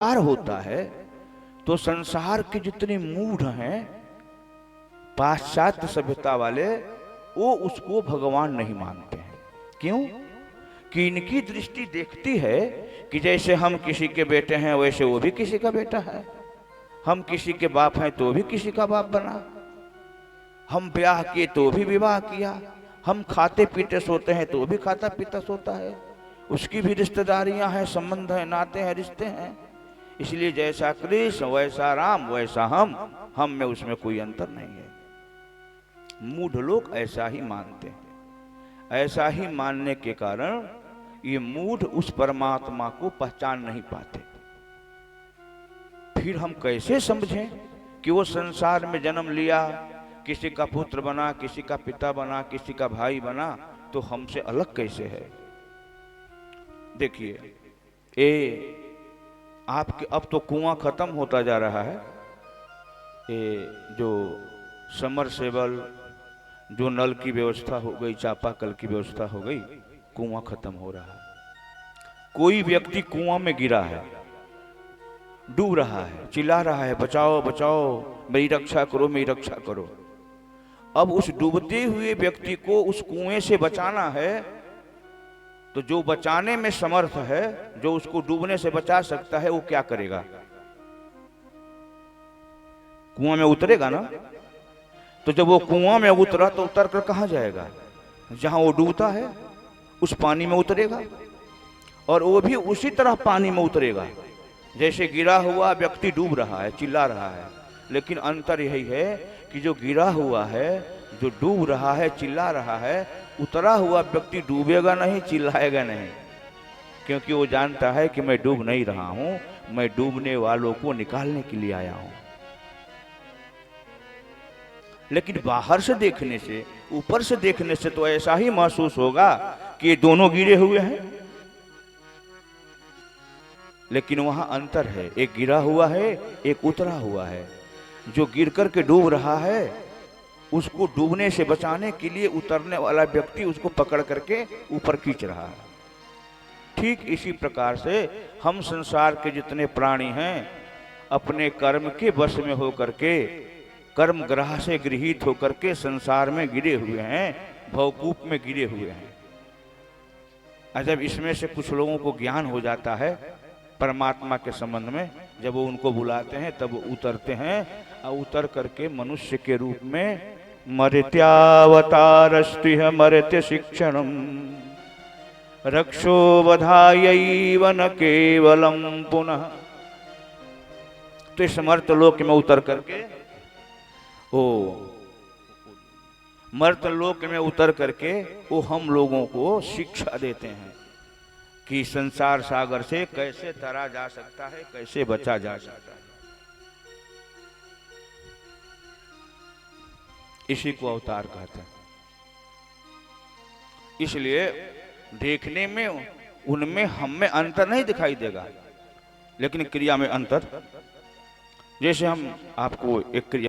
संसार होता है तो संसार के जितने मूढ़ हैं पाश्चात्य सभ्यता वाले, वो उसको भगवान नहीं मानते हैं। क्यों? कि इनकी दृष्टि देखती है कि जैसे हम किसी के बेटे हैं वैसे वो भी किसी का बेटा है, हम किसी के बाप हैं तो भी किसी का बाप बना, हम ब्याह किए तो भी विवाह किया, हम खाते पीते सोते हैं तो भी खाता पीता सोता है, उसकी भी रिश्तेदारियां हैं, संबंध हैं, नाते हैं, रिश्ते हैं। इसलिए जैसा कृष्ण वैसा राम वैसा हम में उसमें कोई अंतर नहीं है। मूढ़ लोग ऐसा ही मानते हैं। ऐसा ही मानने के कारण ये मूढ़ उस परमात्मा को पहचान नहीं पाते। फिर हम कैसे समझें कि वो संसार में जन्म लिया, किसी का पुत्र बना, किसी का पिता बना, किसी का भाई बना, तो हमसे अलग कैसे है? देखिए, ये आपके अब तो कुआं खत्म होता जा रहा है। ये जो समरसेबल, जो नल की व्यवस्था हो गई, चापाकल की व्यवस्था हो गई, कुआं खत्म हो रहा है। कोई व्यक्ति कुआं में गिरा है, डूब रहा है, चिल्ला रहा है बचाओ बचाओ, मेरी रक्षा करो, मेरी रक्षा करो। अब उस डूबते हुए व्यक्ति को उस कुएं से बचाना है, तो जो बचाने में समर्थ है, जो उसको डूबने से बचा सकता है, वो क्या करेगा? कुआं में उतरेगा ना। तो जब वो कुआं में उतरा तो उतर कर कहां जाएगा? जहां वो डूबता है उस पानी में उतरेगा, और वो भी उसी तरह पानी में उतरेगा जैसे गिरा हुआ व्यक्ति डूब रहा है, चिल्ला रहा है। लेकिन अंतर यही है कि जो गिरा हुआ है, जो डूब रहा है, चिल्ला रहा है, उतरा हुआ व्यक्ति डूबेगा नहीं, चिल्लाएगा नहीं, क्योंकि वो जानता है कि मैं डूब नहीं रहा हूं, मैं डूबने वालों को निकालने के लिए आया हूं। लेकिन बाहर से देखने से, ऊपर से देखने से तो ऐसा ही महसूस होगा कि ये दोनों गिरे हुए हैं, लेकिन वहां अंतर है। एक गिरा हुआ है, एक उतरा हुआ है। जो गिर कर के डूब रहा है, उसको डूबने से बचाने के लिए उतरने वाला व्यक्ति उसको पकड़ करके ऊपर खींच रहा है। ठीक इसी प्रकार से हम संसार के जितने प्राणी हैं, अपने कर्म के वश में होकर के, कर्म ग्रह से गृहीत होकर के संसार में गिरे हुए हैं, भवकूप में गिरे हुए हैं। जब इसमें से कुछ लोगों को ज्ञान हो जाता है परमात्मा के संबंध में, जब वो उनको बुलाते हैं तब वो उतरते हैं, और उतर करके मनुष्य के रूप में मर्त्यावतारस्त्रिह मर्त्य शिक्षणम रक्षो वधायैव न केवलम पुनः। तो इस मर्त्य लोक में उतर करके, ओ मर्त्य लोक में उतर करके वो हम लोगों को शिक्षा देते हैं कि संसार सागर से कैसे तरा जा सकता है, कैसे बचा जा सकता है। इसी को अवतार कहते हैं। इसलिए देखने में उनमें हम में अंतर नहीं दिखाई देगा, लेकिन क्रिया में अंतर। जैसे हम आपको एक क्रिया